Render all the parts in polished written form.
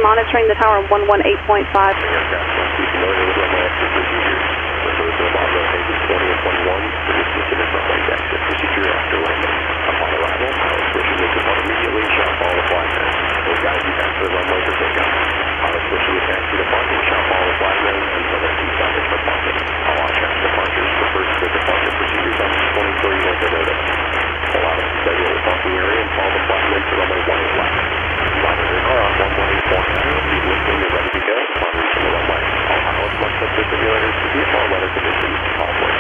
monitoring the tower 118.5. Aircraft must be familiar with runway exit procedures. Refer to the bottom of pages 20 and 21 for the specific runway exit procedure after landing. Upon arrival, pilot switching is depart immediately, shall follow the flag man. Will guide you back to the runway for takeoff. Pilot switching is taxi departing, shall follow the flag man until the T-Southern for parking. All on-track departures refer to the departure procedures on 23 with the notice. Pull out of the scheduled parking area and follow the flag man to runway 18 left. Monitor car on 118.9, be listening and ready to go upon reaching the runway. All pilots must set their simulators to VFR weather conditions off-way.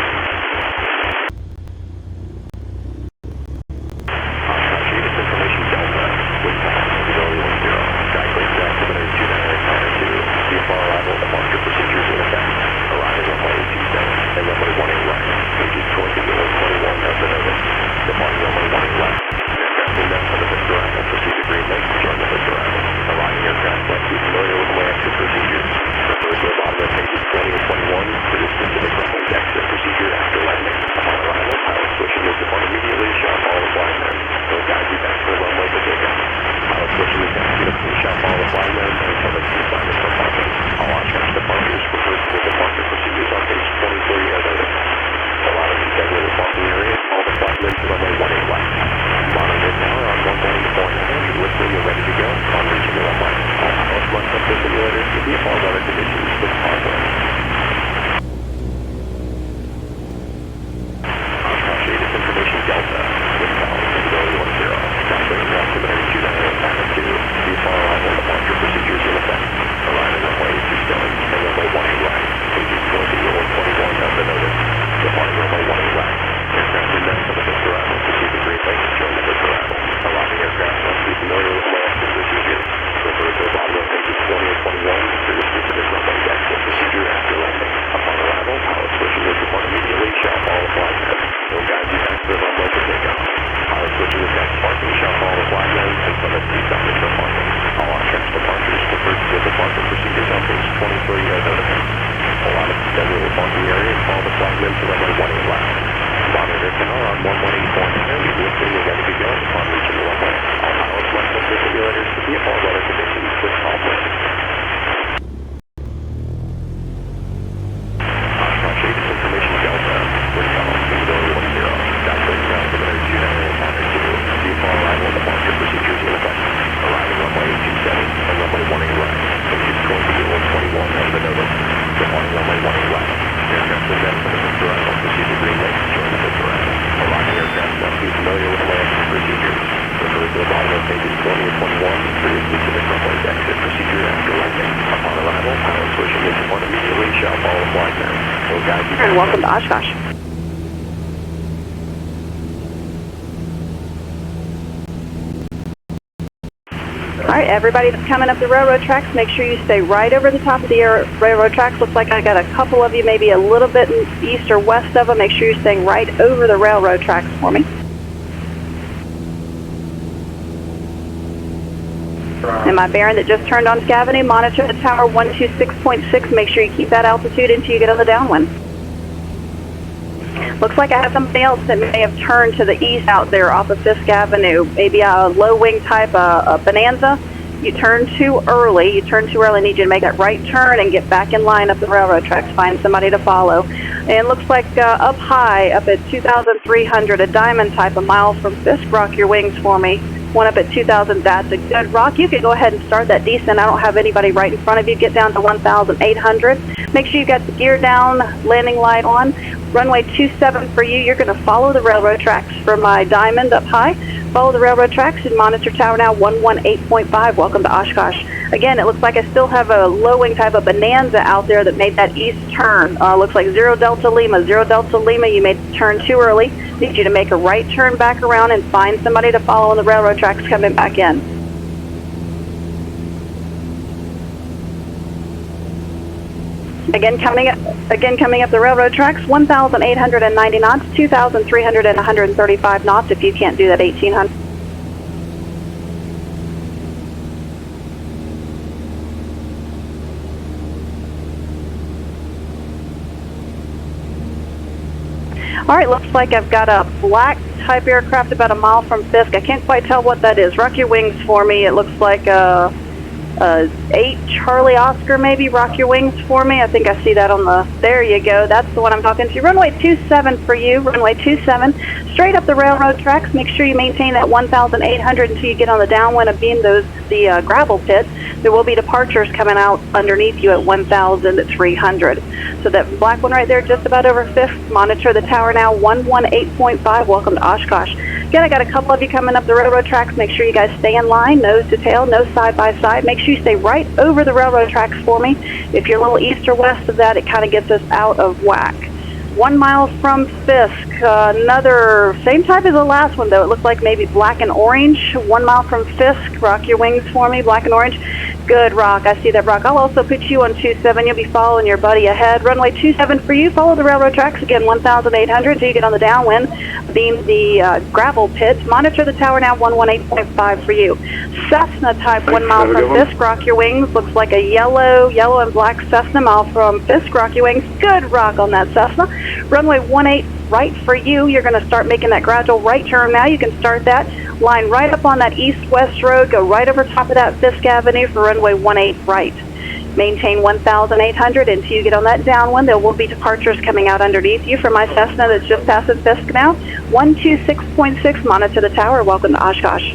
Oshkosh 8, it's information Delta, wind power, visibility 10, sky clear for altimeter 29 to VFR arrival departure procedures in effect. Arriving runway 27 and runway 18 right, pages 20 to 21 of the notice. Departing runway 18 left. Aircraft index on the FISK arrival, proceed to Green Lake, join the FISK arrival. Arriving aircraft must be familiar with runway exit procedures. Refer to the bottom of pages 20 and 21 for the specific runway exit procedure after landing. Upon arrival, pilot switching is depart immediately, shall follow the flag man. Will guide you back to the runway for takeoff. Pilot switching is taxi to shall follow the flag man until the T-Southern for parking. All Oshkosh departures refer to the departure procedures on page 23 as noted. Pull out of the scheduled parking area, follow the flag man to runway 18 left. Monitor tower on 118.9, be listening and ready to go upon reaching the runway. All pilots must set their simulators to VFR weather conditions with off-way. Oshkosh 8, it's information Delta, wind power, visibility 10, sky clear for altimeter 29 VFR arrival departure procedures in effect. Arriving runway 27 and runway 18 right, pages 20 or 21 of the notice. Departing runway 18 left. Aircraft index on the FISK arrival, proceed to Green Lake, join the FISK arrival. Arriving aircraft must be familiar with runway exit procedures. Refer to the bottom of pages 20 and 21 for the specific runway exit procedure after landing. Upon arrival, pilot switching is depart immediately, shall follow the flag man. Will guide you back to the runway for takeoff. Pilot switching is taxi parking, shall follow the flag man until the T-Southern for parking. All on-track departures refer to the departure procedures on page 23 as noted. Pull out of the scheduled parking area and follow the flag man to runway 18 left. Monitor tower on 118.9, be listening and ready to go upon reaching the runway. All pilots must set their simulators to VFR weather conditions with off-way. Oshkosh 8, it's information Delta, wind power, visibility 10, sky clear for altimeter 29 VFR arrival departure procedures in effect. Arriving runway 27 and runway 18 right, pages 20 or 21 of the notice. Departing runway 18 left. Aircraft index on the FISK arrival, proceed to Green Lake, join the FISK arrival. Arriving aircraft must be familiar with runway exit procedures. Refer to the bottom of pages 20 and 21 for your specific runway exit procedure after landing. Upon arrival, pilot switching is depart immediately, shall follow the flag man. Will guide you back. And welcome to Oshkosh. Alright, everybody that's coming up the railroad tracks, make sure you stay right over the top of the railroad tracks. Looks like I got a couple of you, maybe a little bit east or west of them. Make sure you're staying right over the railroad tracks for me. And my bearing that just turned on FISK Avenue, monitor the tower 126.6. Make sure you keep that altitude until you get on the downwind. Looks like I have something else that may have turned to the east out there off of FISK Avenue. Maybe a low wing type of Bonanza. You turn too early. I need you to make that right turn and get back in line up the railroad tracks. Find somebody to follow. And it looks like up high, up at 2,300, a diamond type, a mile from FISK. Rock your wings for me. One up at 2,000, that's a good rock. You can go ahead and start that descent. I don't have anybody right in front of you. Get down to 1,800. Make sure you got the gear down, landing light on. Runway 27 for you. You're going to follow the railroad tracks for my diamond up high. Follow the railroad tracks and monitor tower now 118.5. Welcome to Oshkosh. Again, it looks like I still have a low wing type of Bonanza out there that made that east turn. Looks like 0 Delta Lima. 0 Delta Lima, you made the turn too early. Need you to make a right turn back around and find somebody to follow on the railroad tracks coming back in. Again, coming up the railroad tracks, 1,890 knots, 2,300 and 135 knots if you can't do that 1,800. All right, looks like I've got a black type aircraft about a mile from FISK. I can't quite tell what that is. Rock your wings for me. It looks like a 8 Charlie Oscar maybe, rock your wings for me. I think I see that on the, there you go, that's the one I'm talking to. Runway 27 for you, runway 27. Straight up the railroad tracks, make sure you maintain that 1,800 until you get on the downwind of being the gravel pit. There will be departures coming out underneath you at 1,300. So that black one right there, just about over FISK. Monitor the tower now, 118.5. Welcome to Oshkosh. Again, I got a couple of you coming up the railroad tracks. Make sure you guys stay in line, nose to tail, no side by side. Make sure you stay right over the railroad tracks for me. If you're a little east or west of that, it kind of gets us out of whack. 1 mile from FISK, another, same type as the last one though. It looked like maybe black and orange. 1 mile from FISK, rock your wings for me, black and orange. Good, rock, I see that, rock. I'll also put you on 27, you'll be following your buddy ahead. Runway 27 for you, follow the railroad tracks, again 1,800 until you get on the downwind, beam the gravel pit. Monitor the tower now, 118.5 for you. Cessna type, 1 mile from FISK, rock your wings. Looks like a yellow and black Cessna, mile from FISK, rock your wings. Good rock on that Cessna. Runway 18 right for you. You're going to start making that gradual right turn now. You can start that. Line right up on that east-west road. Go right over top of that FISK Avenue for runway 18 right. Maintain 1,800 until you get on that downwind. There will be departures coming out underneath you for my Cessna that's just passing FISK now. 126.6, monitor the tower. Welcome to Oshkosh.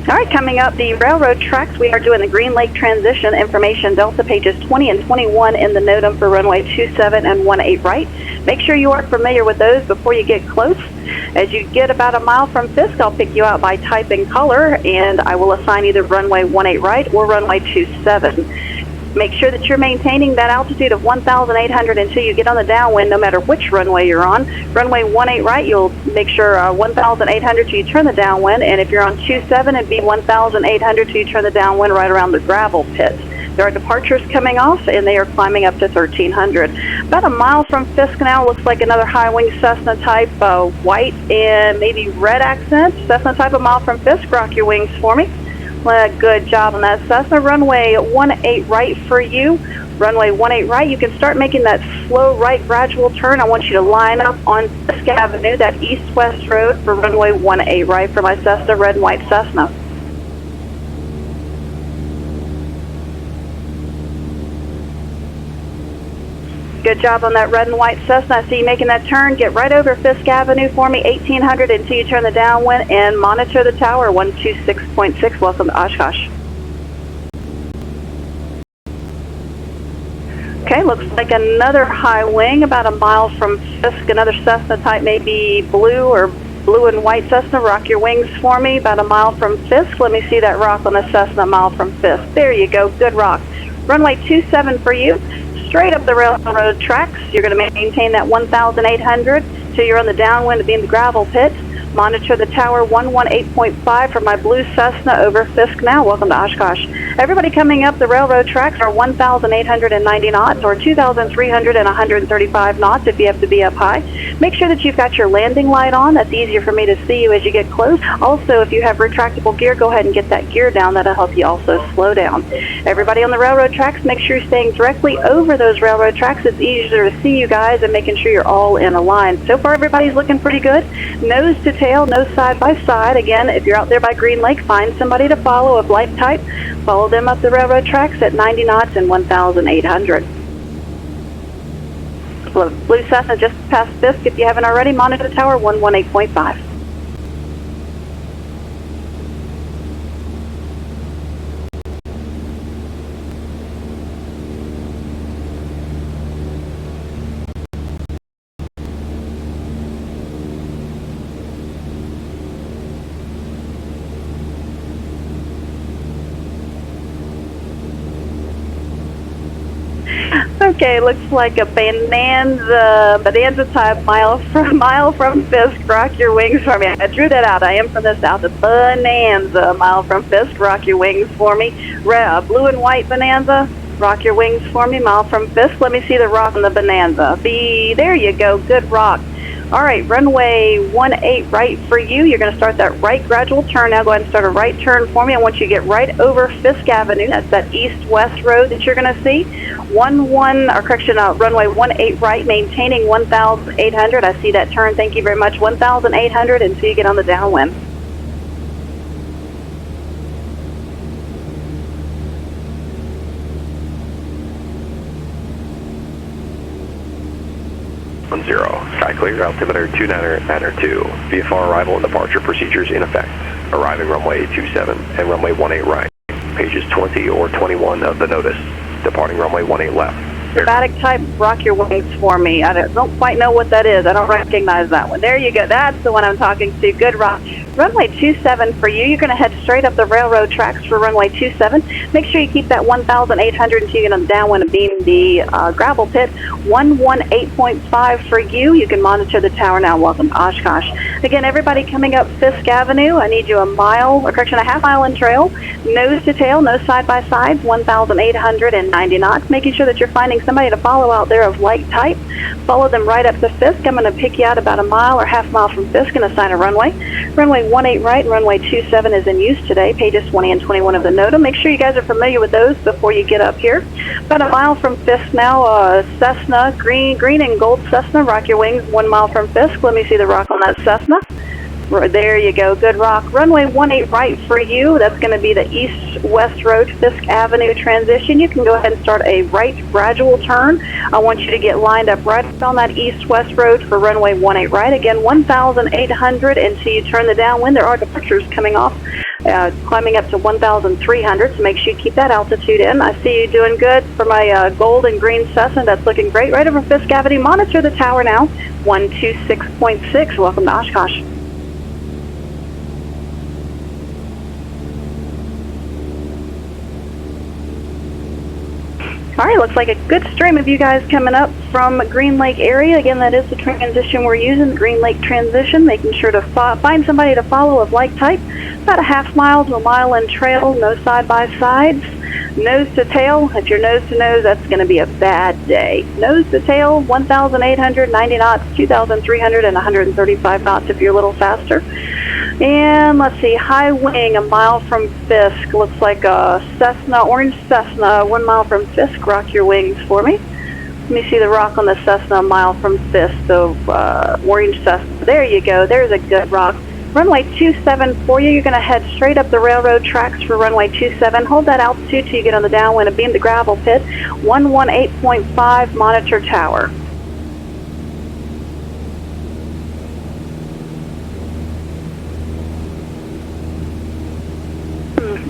All right, coming up the railroad tracks, we are doing the Green Lake transition information Delta pages 20 and 21 in the NOTAM for runway 27 and 18 right. Make sure you are familiar with those before you get close. As you get about a mile from FISK, I'll pick you out by type and color, and I will assign either runway 18 right or runway 27. Make sure that you're maintaining that altitude of 1,800 until you get on the downwind, no matter which runway you're on. Runway 18 right, you'll make sure 1,800 till you turn the downwind, and if you're on 27, it'd be 1,800 till you turn the downwind right around the gravel pit. There are departures coming off, and they are climbing up to 1,300. About a mile from FISK now, looks like another high-wing Cessna type, white and maybe red accent. Cessna type, a mile from FISK. Rock your wings for me. Good job on that Cessna. Runway 18 right for you. Runway 18 right, you can start making that slow right gradual turn. I want you to line up on FISK Avenue, that east-west road for runway 18 right for my Cessna, red and white Cessna. Good job on that red and white Cessna. I see you making that turn. Get right over FISK Avenue for me, 1,800 until you turn the downwind, and monitor the tower, 126.6. Welcome to Oshkosh. Okay, looks like another high wing, about a mile from FISK, another Cessna type, maybe blue and white Cessna. Rock your wings for me, about a mile from FISK. Let me see that rock on the Cessna, a mile from FISK. There you go, good rock. Runway 27 for you. Straight up the railroad tracks, you're going to maintain that 1,800 till you're on the downwind to be in the gravel pit. Monitor the tower, 118.5 for my blue Cessna over FISK now. Welcome to Oshkosh. Everybody coming up the railroad tracks are 1,890 knots or 2,335 knots if you have to be up high. Make sure that you've got your landing light on. That's easier for me to see you as you get close. Also, if you have retractable gear, go ahead and get that gear down. That'll help you also slow down. Everybody on the railroad tracks, make sure you're staying directly over those railroad tracks. It's easier to see you guys and making sure you're all in a line. So far, everybody's looking pretty good. Nose to tail, no side by side. Again, if you're out there by Green Lake, find somebody to follow of like type. Follow them up the railroad tracks at 90 knots and 1,800. Blue Cessna just past FISK. If you haven't already, monitor the tower, 118.5. Okay, looks like a bonanza type mile from FISK. Rock your wings for me. I drew that out. I am from the south. A bonanza mile from FISK. Rock your wings for me. Blue and white bonanza. Rock your wings for me. Mile from FISK. Let me see the rock on the bonanza. There you go. Good rock. All right, runway 18 right for you. You're going to start that right gradual turn. Now go ahead and start a right turn for me. I want you to get right over Fisk Avenue. That's that east-west road that you're going to see. Runway 18 right, maintaining 1,800. I see that turn. Thank you very much. 1,800 until you get on the downwind. Zero. Sky clear, altimeter 2992. VFR arrival and departure procedures in effect. Arriving runway 27 and runway 18 right. Pages 20 or 21 of the notice. Departing runway 18 left. Static type, rock your wings for me. I don't quite know what that is. I don't recognize that one. There you go. That's the one I'm talking to. Good rock. Runway 27 for you. You're going to head straight up the railroad tracks for runway 27. Make sure you keep that 1,800 until you get on the downwind and beam the gravel pit. 118.5 for you. You can monitor the tower now. Welcome to Oshkosh. Again, everybody coming up Fisk Avenue, I need you a half mile in trail. Nose to tail, no side by sides, 1,890 knots. Making sure that you're finding somebody to follow out there of like type. Follow them right up to Fisk. I'm going to pick you out about a mile or half mile from Fisk and assign a runway. Runway 18 right and runway 27 is in use today. Pages 20 and 21 of the NOTA. Make sure you guys are familiar with those before you get up here. About a mile from Fisk now, Cessna, green and gold Cessna. Rock your wings 1 mile from Fisk. Let me see the rock on that Cessna. There you go, good rock. Runway 18 right for you. That's going to be the east-west road, Fisk Avenue transition. You can go ahead and start a right gradual turn. I want you to get lined up right on that east-west road for runway 18 right. Again, 1,800 until you turn the downwind. There are departures coming off, climbing up to 1,300, so make sure you keep that altitude in. I see you doing good for my gold and green Cessna. That's looking great. Right over Fisk Avenue. Monitor the tower now, 126.6. Welcome to Oshkosh. All right, looks like a good stream of you guys coming up from Green Lake area. Again, that is the transition we're using, the Green Lake transition, making sure to find somebody to follow of like type. About a half mile to a mile in trail, no side-by-sides. Nose to tail, if you're nose to nose, that's going to be a bad day. Nose to tail, 1,890 knots, 2,300 and 135 knots if you're a little faster. And let's see, high wing, a mile from Fisk. Looks like a Cessna, orange Cessna, 1 mile from Fisk. Rock your wings for me. Let me see the rock on the Cessna, a mile from Fisk. So orange Cessna. There you go. There's a good rock. Runway 27 for you. You're going to head straight up the railroad tracks for runway 27. Hold that altitude till you get on the downwind and beam the gravel pit. 118.5, monitor tower.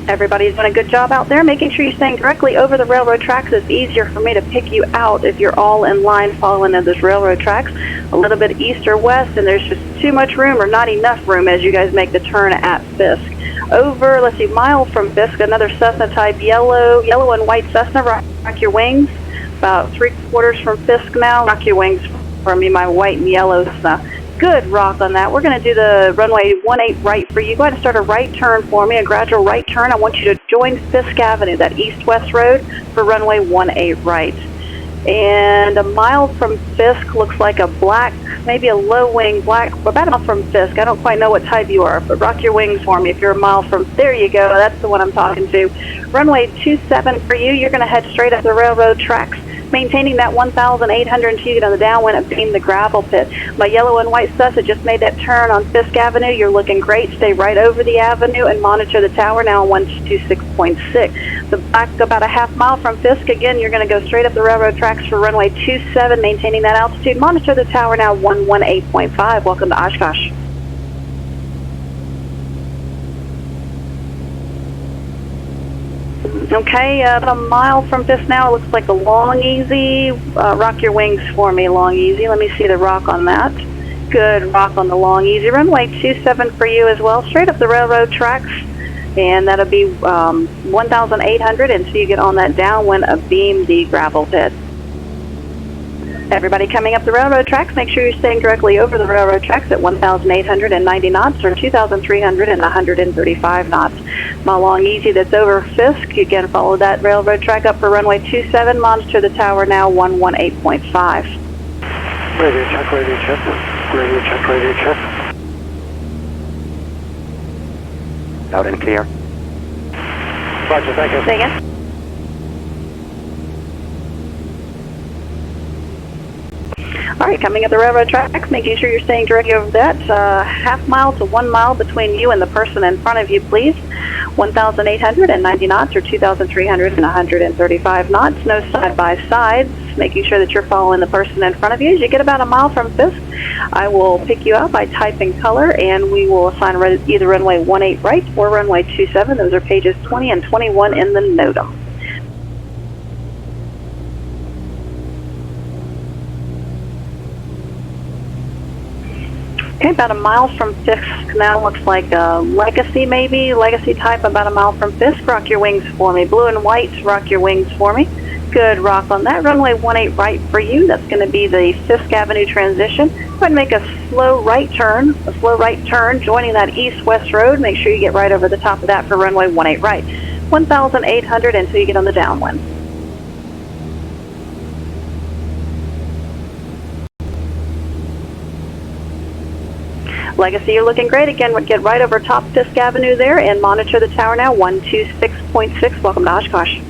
Everybody's doing a good job out there, making sure you're staying directly over the railroad tracks. It's easier for me to pick you out if you're all in line following in those railroad tracks. A little bit east or west, and there's just too much room or not enough room as you guys make the turn at Fisk. Over, let's see, mile from Fisk, another Cessna type, yellow and white Cessna. Rock your wings. About 3/4 from Fisk now. Rock your wings for me, my white and yellow Cessna. Good rock on that. We're going to do the runway 18 right for you. Go ahead and start a right turn for me, a gradual right turn. I want you to join Fisk Avenue, that east-west road, for runway 18 right. And a mile from Fisk looks like a black, maybe a low-wing black, about a mile from Fisk. I don't quite know what type you are, but rock your wings for me if you're a mile from, there you go, that's the one I'm talking to. Runway 27 for you. You're going to head straight up the railroad tracks, maintaining that 1,800 until you get on the downwind and beam the gravel pit. My yellow and white Cessna just made that turn on Fisk Avenue. You're looking great. Stay right over the avenue and monitor the tower now on 126.6. The back about a half mile from Fisk. Again, you're going to go straight up the railroad tracks for runway 27, maintaining that altitude. Monitor the tower now 118.5. Welcome to Oshkosh. Okay, about a mile from Fisk now, it looks like a Long Easy. Rock your wings for me, Long Easy. Let me see the rock on that. Good rock on the Long Easy. Runway 27 for you as well, straight up the railroad tracks. And that'll be 1,800 until you get on that downwind of beam the gravel pit. Everybody coming up the railroad tracks, make sure you're staying directly over the railroad tracks at 1,890 knots or 2,300 and 135 knots. My Long Easy that's over Fisk, you can follow that railroad track up for runway 27, monitor the tower now 118.5. Radio check, radio check. Radio check, radio check. Loud and clear. Roger, thank you. Say again? All right, coming up the railroad tracks, making sure you're staying directly over that. Half mile to 1 mile between you and the person in front of you, please. 1,890 knots or 2,335 knots. No side-by-sides. Making sure that you're following the person in front of you. As you get about a mile from FISK, I will pick you up. I type in color, and we will assign either runway 18 right or runway 27. Those are pages 20 and 21 in the NOTAM. Okay, about a mile from FISK now. Looks like a Legacy maybe, Legacy type, about a mile from FISK. Rock your wings for me. Blue and white, rock your wings for me. Good, rock on that. Runway 18 right for you. That's going to be the FISK Avenue transition. Go ahead and make a slow right turn, joining that east-west road. Make sure you get right over the top of that for runway 18 right. 1,800 until you get on the downwind. Legacy, you're looking great. Again, we'll get right over top FISK Avenue there and monitor the tower now, 126.6. Welcome to Oshkosh.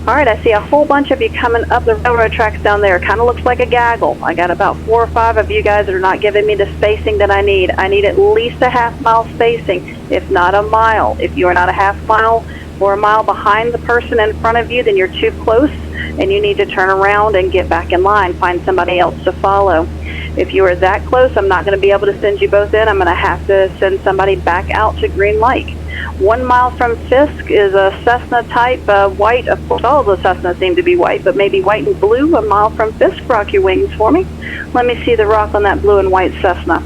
All right, I see a whole bunch of you coming up the railroad tracks down there. Kind of looks like a gaggle. I got about 4 or 5 of you guys that are not giving me the spacing that I need. I need at least a half-mile spacing, if not a mile. If you are not a half mile or a mile behind the person in front of you, then you're too close, and you need to turn around and get back in line. Find somebody else to follow. If you are that close, I'm not going to be able to send you both in. I'm going to have to send somebody back out to Green Lake. 1 mile from FISK is a Cessna type, white. Of course, all of the Cessnas seem to be white, but maybe white and blue. 1 mile from FISK, rock your wings for me. Let me see the rock on that blue and white Cessna.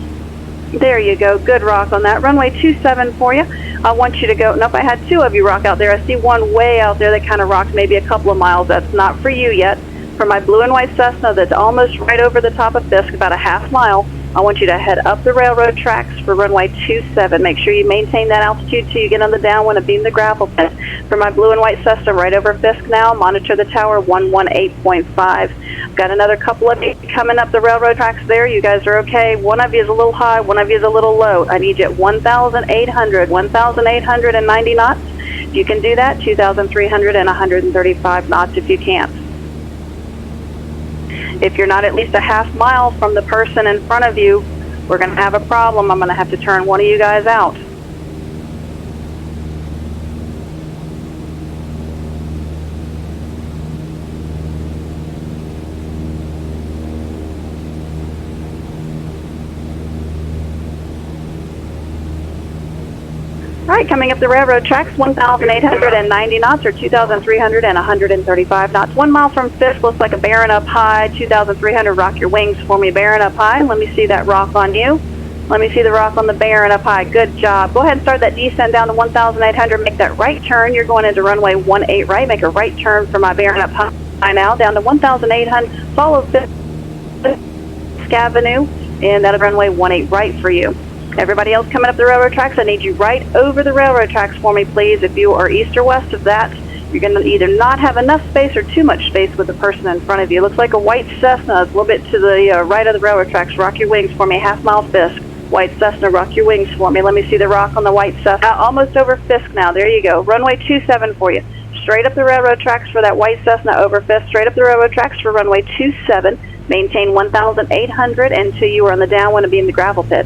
There you go. Good rock on that. Runway 27 for you. I want you to go. Nope, I had 2 of you rock out there. I see one way out there that kind of rocks maybe a couple of miles. That's not for you yet. For my blue and white Cessna that's almost right over the top of FISK, about a half mile, I want you to head up the railroad tracks for runway 27. Make sure you maintain that altitude till you get on the downwind and beam the gravel pit. For my blue and white Cessna right over FISK now, monitor the tower 118.5. Got another couple of you coming up the railroad tracks there. You guys are okay. One of you is a little high, one of you is a little low. I need you at 1,890 knots. If you can do that, 2,335 knots if you can't. If you're not at least a half mile from the person in front of you, we're going to have a problem. I'm going to have to turn one of you guys out. All right, coming up the railroad tracks, 1,890 knots or 2,335 knots. 1 mile from FISK, looks like a bearing up high, 2,300, rock your wings for me, bearing up high. Let me see that rock on you. Let me see the rock on the bearing up high. Good job. Go ahead and start that descent down to 1,800. Make that right turn. You're going into runway 18 right. Make a right turn for my bearing up high now, down to 1,800. Follow FISK Avenue, and that'll runway 18 right for you. Everybody else coming up the railroad tracks, I need you right over the railroad tracks for me, please. If you are east or west of that, you're going to either not have enough space or too much space with the person in front of you. It looks like a white Cessna. It's a little bit to the right of the railroad tracks. Rock your wings for me. Half mile FISK. White Cessna, rock your wings for me. Let me see the rock on the white Cessna. Almost over FISK now. There you go. Runway 27 for you. Straight up the railroad tracks for that white Cessna over FISK. Straight up the railroad tracks for runway 27. Maintain 1,800 until you are on the downwind and be in the gravel pit.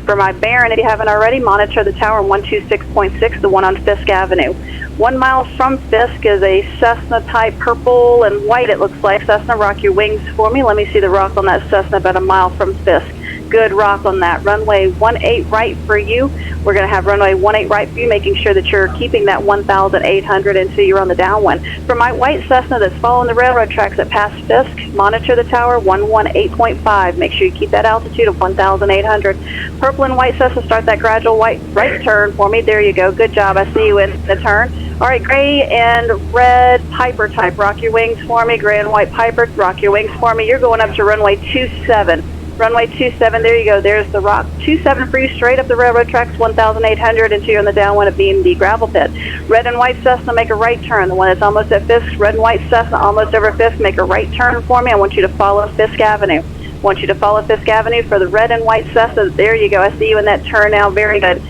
For my bearing, if you haven't already, monitor the tower 126.6, the one on FISK Avenue. 1 mile from FISK is a Cessna type purple and white, it looks like. Cessna, rock your wings for me. Let me see the rock on that Cessna about a mile from FISK. Good rock on that. Runway 18 right for you. We're going to have runway 18 right for you, making sure that you're keeping that 1,800 until you're on the downwind. For my white Cessna that's following the railroad tracks at past FISK, monitor the tower 118.5. Make sure you keep that altitude of 1,800. Purple and white Cessna, start that gradual white right turn for me. There you go. Good job. I see you in the turn. All right, gray and red Piper type. Rock your wings for me. Gray and white Piper, rock your wings for me. You're going up to runway 27. Runway 27, there you go. There's the rock. 27 for you, straight up the railroad tracks, 1,800 until you're on the downwind of BMD gravel pit. Red and white Cessna, make a right turn. The one that's almost at FISK, red and white Cessna, almost over FISK, make a right turn for me. I want you to follow FISK Avenue. want you to follow Fisk Avenue for the red and white Cessna. There you go. I see you in that turn now. Very good.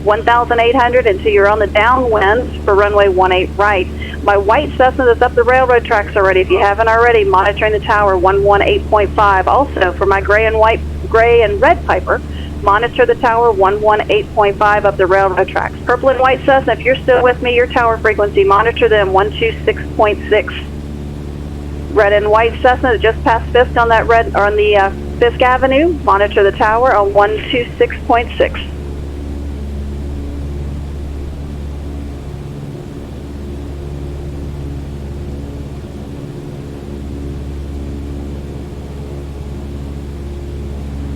1,800 until you're on the downwind for runway 18 right. My white Cessna that's up the railroad tracks already. If you haven't already, monitoring the tower 118.5. Also for my gray and red Piper, monitor the tower 118.5 up the railroad tracks. Purple and white Cessna, if you're still with me, your tower frequency, monitor them 126.6. Red and white Cessna that just passed Fisk on that Fisk Avenue, monitor the tower on 126.6.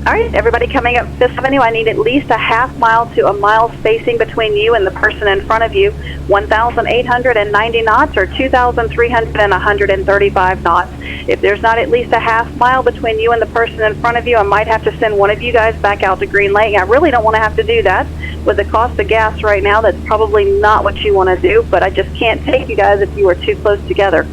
All right, everybody coming up Fisk Avenue, I need at least a half mile to a mile spacing between you and the person in front of you. 1,890 knots or 2,335 knots. If there's not at least a half mile between you and the person in front of you, I might have to send one of you guys back out to Green Lake. I really don't want to have to do that. With the cost of gas right now, that's probably not what you want to do, but I just can't take you guys if you are too close together.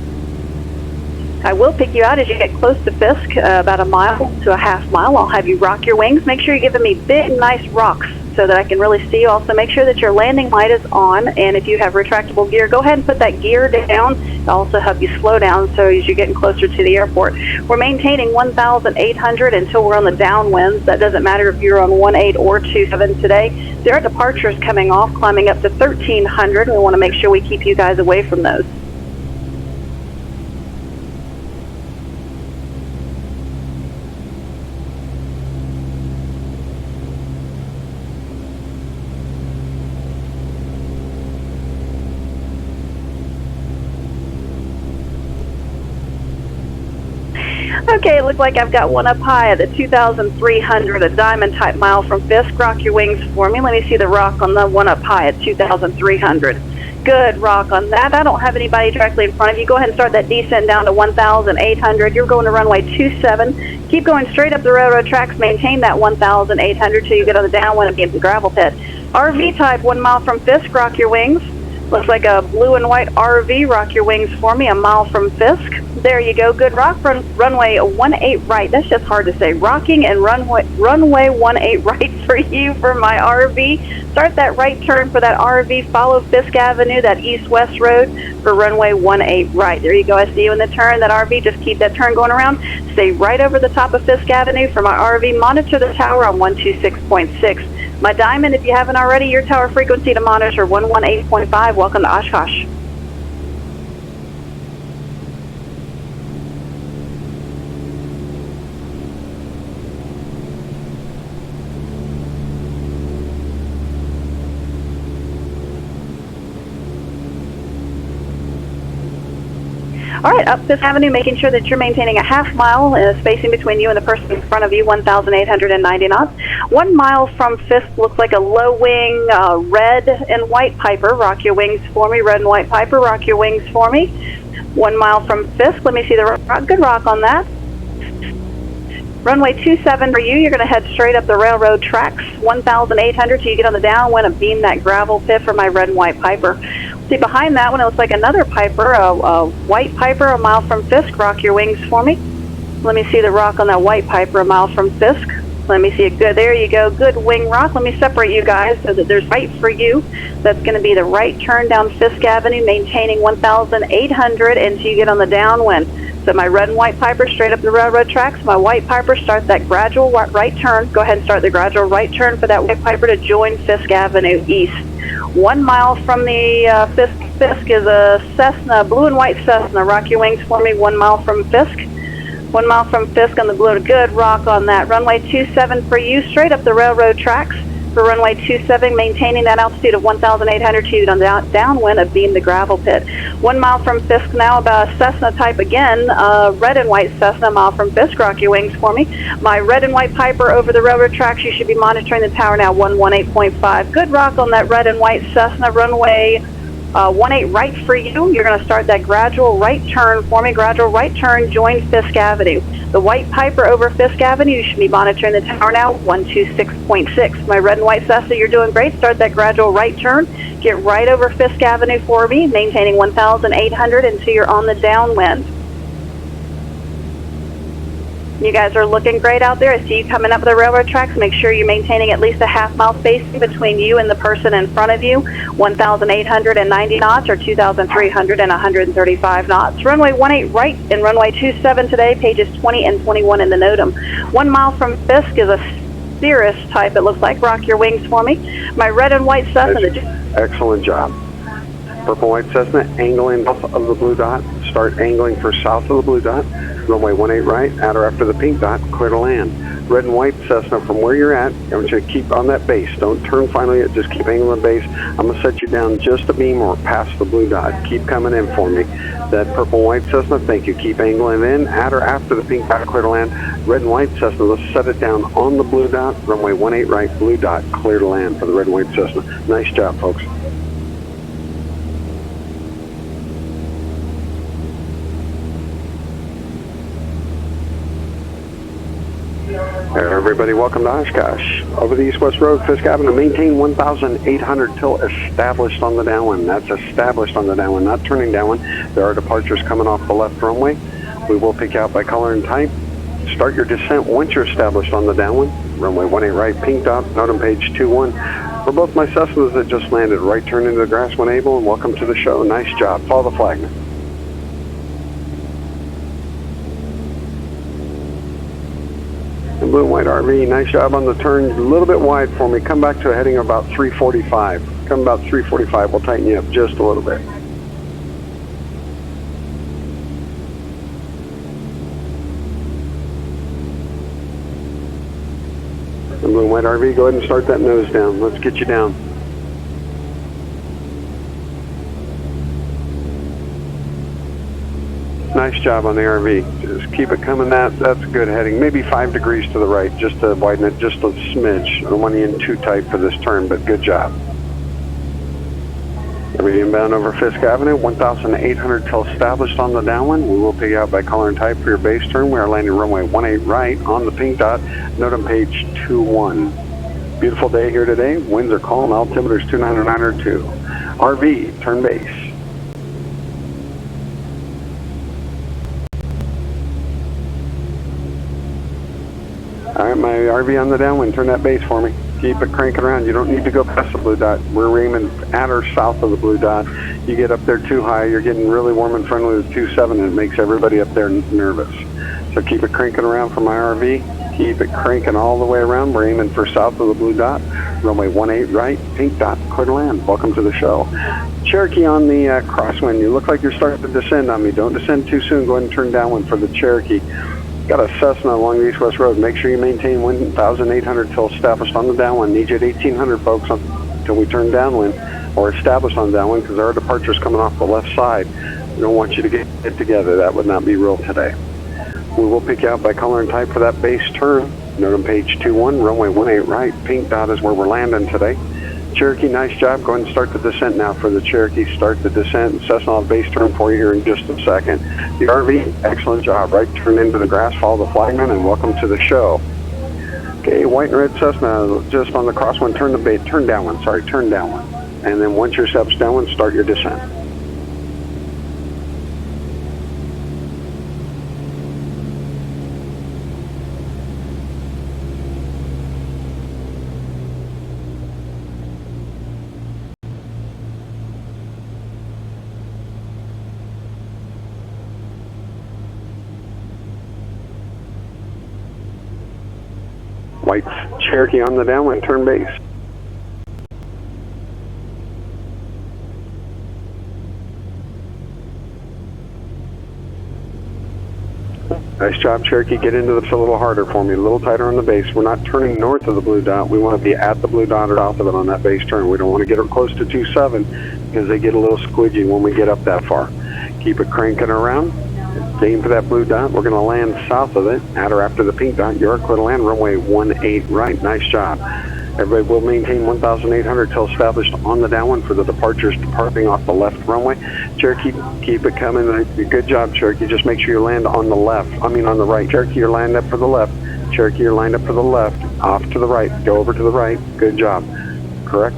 I will pick you out as you get close to Fisk, about a mile to a half mile. I'll have you rock your wings. Make sure you're giving me big, nice rocks so that I can really see you. Also, make sure that your landing light is on, and if you have retractable gear, go ahead and put that gear down. I'll also help you slow down so as you're getting closer to the airport. We're maintaining 1,800 until we're on the downwinds. That doesn't matter if you're on 18 or 27 today. There are departures coming off, climbing up to 1,300. We want to make sure we keep you guys away from those. Okay, it looks like I've got one up high at the 2,300, a diamond type mile from Fisk. Rock your wings for me. Let me see the rock on the one up high at 2,300. Good rock on that. I don't have anybody directly in front of you. Go ahead and start that descent down to 1,800. You're going to runway 27. Keep going straight up the railroad tracks. Maintain that 1,800 till you get on the downwind and be at the gravel pit. RV type, 1 mile from Fisk. Rock your wings. Looks like a blue and white RV. Rock your wings for me, a mile from Fisk. There you go. Good rock. Runway 18 right. That's just hard to say. Rocking and runway 18 right for you for my RV. Start that right turn for that RV. Follow Fisk Avenue, that east-west road for runway 18 right. There you go. I see you in the turn. That RV, just keep that turn going around. Stay right over the top of Fisk Avenue for my RV. Monitor the tower on 126.6. My Diamond, if you haven't already, your tower frequency to monitor 118.5. Welcome to Oshkosh. All right, up Fisk Avenue, making sure that you're maintaining a half mile spacing between you and the person in front of you, 1,890 knots. 1 mile from Fisk looks like a low wing red and white Piper. Rock your wings for me, red and white Piper. Rock your wings for me. 1 mile from Fisk. Let me see the rock. Good rock on that. Runway 27 for you. You're going to head straight up the railroad tracks, 1,800 till you get on the downwind and beam that gravel pit for my red and white Piper. See, behind that one, it looks like another Piper, a white Piper, a mile from Fisk. Rock your wings for me. Let me see the rock on that white Piper, a mile from Fisk. Let me see it. Good. There you go. Good wing rock. Let me separate you guys so that there's right for you. That's going to be the right turn down Fisk Avenue, maintaining 1,800 until you get on the downwind. So my red and white Piper straight up the railroad tracks. My white Piper, start that gradual right turn. Go ahead and start the gradual right turn for that white Piper to join Fisk Avenue East. 1 mile from the Fisk is a Cessna, blue and white Cessna. Rock your wings for me. 1 mile from Fisk. 1 mile from Fisk on the blue. Good rock on that. Runway 27 for you, straight up the railroad tracks. For runway 27, maintaining that altitude of 1,800 feet on the downwind of beam the gravel pit. 1 mile from Fisk now, about a Cessna type again, red and white Cessna, a mile from Fisk. Rock your wings for me. My red and white Piper over the railroad tracks. You should be monitoring the tower now, 118.5. Good rock on that red and white Cessna. Runway 18 right for you. You're going to start that gradual right turn for me. Gradual right turn, join Fisk Avenue. The white Piper over Fisk Avenue, you should be monitoring the tower now, 126.6. My red and white Cessna, you're doing great. Start that gradual right turn. Get right over Fisk Avenue for me, maintaining 1,800 until you're on the downwind. You guys are looking great out there. I see you coming up the railroad tracks. Make sure you're maintaining at least a half-mile spacing between you and the person in front of you. 1,890 knots or 2,335 knots. Runway 18 right and runway 27 today, pages 20 and 21 in the NOTAM. 1 mile from FISK is a Cirrus type, it looks like. Rock your wings for me. My red and white Cessna. Excellent job. Purple white Cessna, angling off of the blue dot. Start angling for south of the blue dot. Runway 18 right, at or after the pink dot, clear to land. Red and white Cessna, from where you're at, I want you to keep on that base. Don't turn finally yet, just keep angling the base. I'm going to set you down just a beam or past the blue dot. Keep coming in for me. That purple and white Cessna, thank you. Keep angling in, at or after the pink dot, clear to land. Red and white Cessna, let's set it down on the blue dot. Runway 18 right, blue dot, clear to land for the red and white Cessna. Nice job, folks. Everybody, welcome to Oshkosh. Over the East-West Road, Fisk Avenue, maintain 1,800 till established on the downwind. That's established on the downwind, not turning downwind. There are departures coming off the left runway. We will pick out by color and type. Start your descent once you're established on the downwind. Runway 18 right, pink dot, NOTAM page 21. For both my Cessnas that just landed, right turn into the grass when able, and welcome to the show. Nice job. Follow the flagman. Blue and white RV, nice job on the turn, a little bit wide for me. Come back to a heading of about 345. Come about 345, we'll tighten you up just a little bit. The blue and white RV, go ahead and start that nose down. Let's get you down. Nice job on the RV. Just keep it coming. That's a good heading. Maybe 5 degrees to the right, just to widen it just a smidge. I don't want you in too tight for this turn, but good job. Every inbound over Fisk Avenue, 1,800 till established on the downwind. We will pick out by color and type for your base turn. We are landing runway 18 right on the pink dot. NOTAM page 21. Beautiful day here today. Winds are calm. Altimeter is 29902. RV, turn base. All right, my RV on the downwind, turn that base for me. Keep it cranking around. You don't need to go past the blue dot. We're aiming at or south of the blue dot. You get up there too high, you're getting really warm and friendly with 27, and it makes everybody up there nervous. So keep it cranking around for my RV. Keep it cranking all the way around. We're aiming for south of the blue dot. Runway 18 right, pink dot, clear to land. Welcome to the show. Cherokee on the crosswind. You look like you're starting to descend on me. Don't descend too soon. Go ahead and turn downwind for the Cherokee. Got a Cessna along the East-West Road. Make sure you maintain 1,800 till established on the downwind. Need you at 1,800, folks, until we turn downwind or established on the downwind, because there are departures coming off the left side. We don't want you to get it together. That would not be real today. We will pick you out by color and type for that base turn. NOTAM page 21, runway 18 right. Pink dot is where we're landing today. Cherokee, nice job. Go ahead and start the descent now for the Cherokee. Start the descent. Cessna on base turn for you here in just a second. The RV, excellent job. Right turn into the grass, follow the flagman, and welcome to the show. Okay, white and red Cessna just on the crosswind. Turn downwind. Sorry, turn downwind. And then once your steps downwind, start your descent. White Cherokee on the downwind, turn base. Nice job, Cherokee. Get into this a little harder for me, a little tighter on the base. We're not turning north of the blue dot. We want to be at the blue dot or south of it on that base turn. We don't want to get close to 27 because they get a little squidgy when we get up that far. Keep it cranking around. Aim for that blue dot. We're going to land south of it, at or after the pink dot. You're clear to land, runway 18 right. Nice job. Everybody will maintain 1,800 till established on the downwind for the departures departing off the left runway. Cherokee, keep it coming. Good job, Cherokee. Just make sure you land on the left. On the right. Cherokee, you're lined up for the left. Cherokee, you're lined up for the left. Off to the right. Go over to the right. Good job. Correct.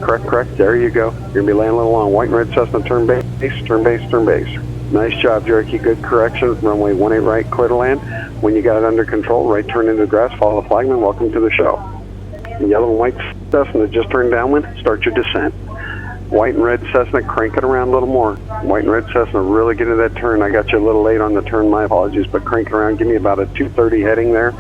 There you go. You're going to be landing a little long. White and red Cessna, turn base, turn base, turn base. Nice job, Cherokee. Good correction. Runway 18 right, clear to land. When you got it under control, right turn into the grass, follow the flagman, welcome to the show. Yellow and white Cessna just turned downwind, start your descent. White and red Cessna, crank it around a little more. White and red Cessna, really get into that turn. I got you a little late on the turn, my apologies, but crank it around, give me about a 230 heading there.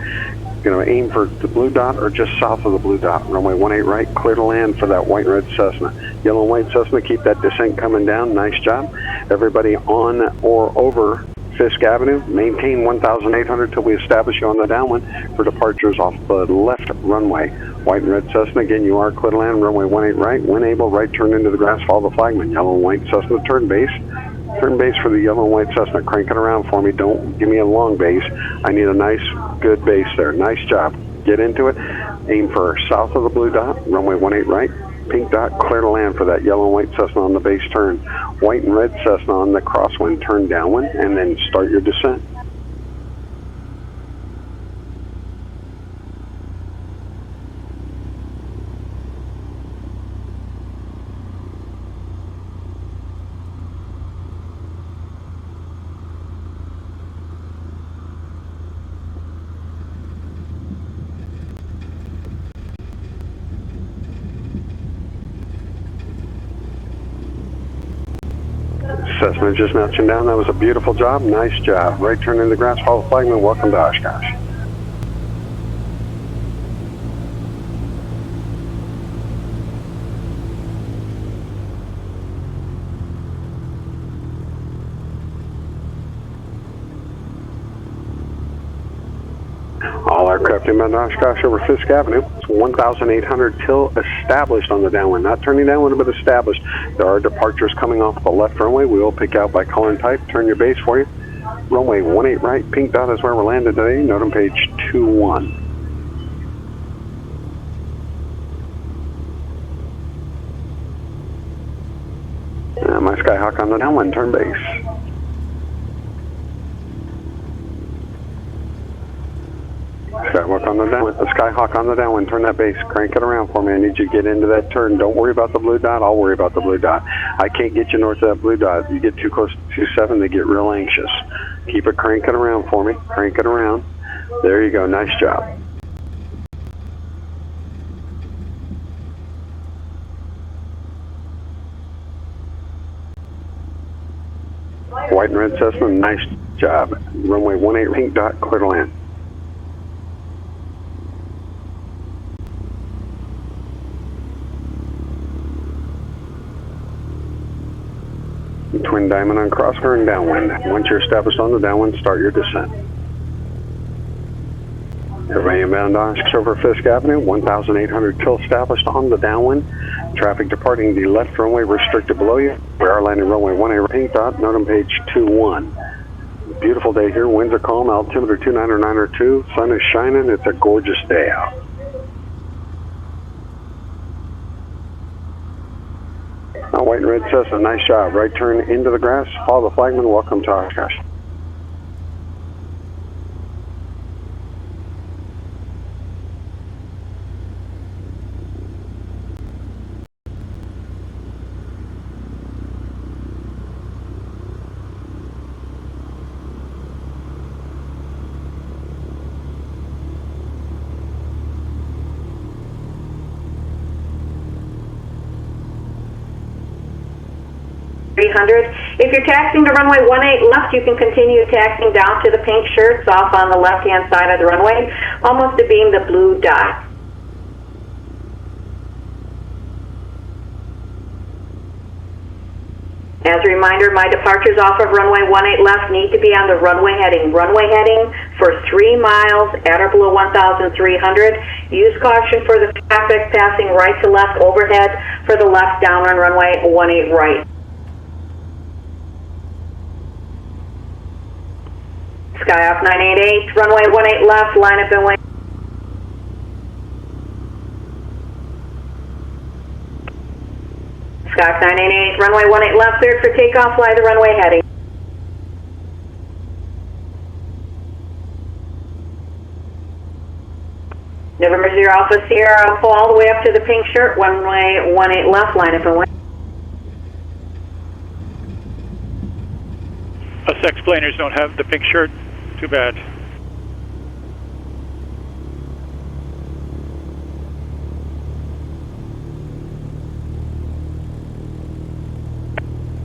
Going to aim for the blue dot or just south of the blue dot. Runway 18 right, clear to land for that white and red Cessna. Yellow and white Cessna, keep that descent coming down, nice job. Everybody on or over FISK Avenue, maintain 1,800 till we establish you on the downwind for departures off the left runway. White and red Cessna, again, you are clear to land, runway 18 right. When able, right turn into the grass, follow the flagman. Yellow and white Cessna, turn base. Turn base for the yellow and white Cessna. Crank it around for me. Don't give me a long base. I need a nice, good base there. Nice job. Get into it. Aim for south of the blue dot, runway 18 right. Pink dot, clear to land for that yellow and white Cessna on the base turn. White and red Cessna on the crosswind, turn downwind, and then start your descent. Cessna just notching down. That was a beautiful job. Nice job. Right turn into the grass, follow the flagman. Welcome to Oshkosh. All aircraft inbound to Oshkosh over FISK Avenue. It's 1,800 till established on the downwind. Not turning downwind, but established. There are departures coming off the left runway. We will pick out by color and type. Turn your base for you. Runway 18 right. Pink dot is where we're landed today. Note on page 21. My Skyhawk on the downwind. Turn base. Skyhawk on the downwind. Skyhawk on the downwind. Turn that base. Crank it around for me. I need you to get into that turn. Don't worry about the blue dot. I'll worry about the blue dot. I can't get you north of that blue dot. You get too close to 27, they get real anxious. Keep it cranking around for me. Crank it around. There you go. Nice job. White and red Cessna, nice job. Runway 18 pink dot, clear to land. Twin diamond on crosshair and downwind. Once you're established on the downwind, start your descent. Everybody inbound to Oshkosh over FISK Avenue, 1,800 till established on the downwind. Traffic departing the left runway restricted below you. We are landing runway 18 pink dot, note on page 21. Beautiful day here, winds are calm, altimeter 29902, sun is shining, it's a gorgeous day out. White and red Cessna, nice job. Right turn into the grass, follow the flagman, welcome to Oshkosh. If you're taxiing to runway 18 left, you can continue taxiing down to the pink shirts off on the left-hand side of the runway, almost to being the blue dot. As a reminder, my departures off of runway 18 left need to be on the runway heading. Runway heading for 3 miles at or below 1,300. Use caution for the traffic passing right to left overhead for the left down on runway 18 right. Skyhawk 988, runway 18 left, line up and wait. Skyhawk 988, runway 18 left, cleared for takeoff, fly the runway heading. November 0 Alpha Sierra, pull all the way up to the pink shirt, runway 18 left, line up and wait. Us explainers don't have the pink shirt. Too bad.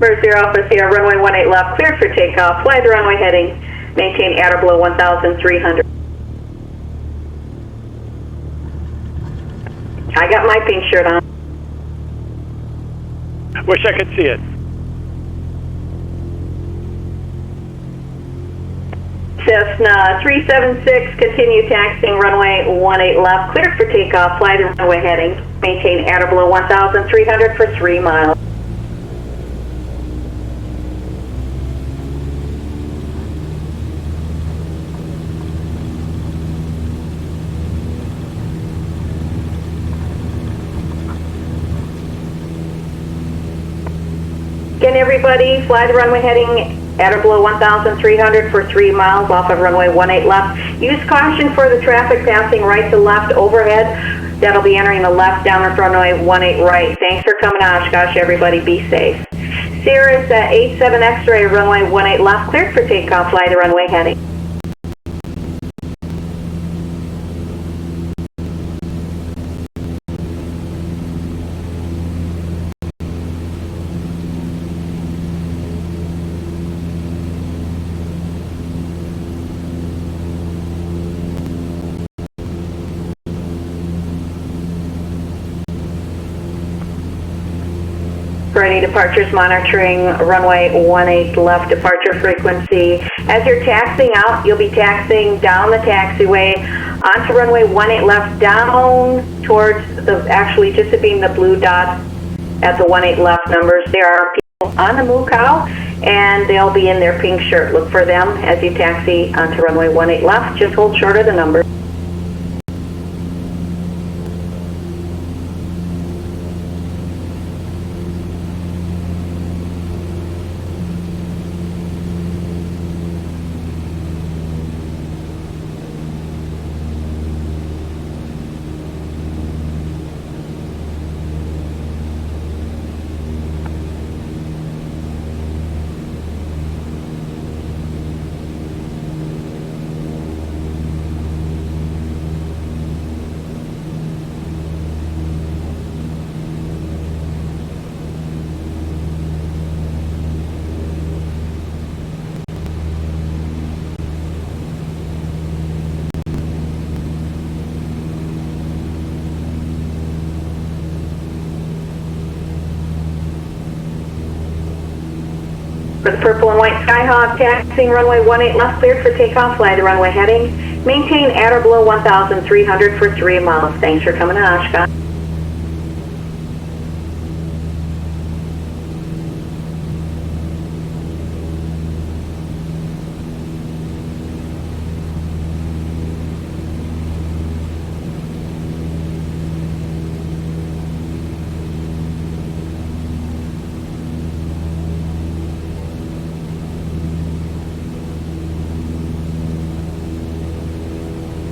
Bird 0 Alpha Sierra, runway 18 left, cleared for takeoff. Fly the runway heading. Maintain at or below 1,300. I got my pink shirt on. Wish I could see it. Cessna 376, continue taxiing runway 18 left, cleared for takeoff. Fly the runway heading. Maintain at or below 1,300 for 3 miles. Again, everybody, fly the runway heading at or below 1,300 for 3 miles off of runway 18 left. Use caution for the traffic passing right to left overhead. That'll be entering the left down runway 18 right. Thanks for coming to Oshkosh, everybody. Be safe. Sirius 87 X-ray, runway 18 left, cleared for takeoff. Fly the runway heading. Ready departures monitoring runway 18 left departure frequency. As you're taxiing out, you'll be taxiing down the taxiway onto runway 18 left, down towards the, actually just being the blue dot at the 18 left numbers. There are people on the moo cow and they'll be in their pink shirt. Look for them as you taxi onto runway 18 left. Just hold short of the numbers. For the purple and white Skyhawk, taxiing runway 18 left, cleared for takeoff. Fly the runway heading. Maintain at or below 1,300 for 3 miles. Thanks for coming to Oshkosh.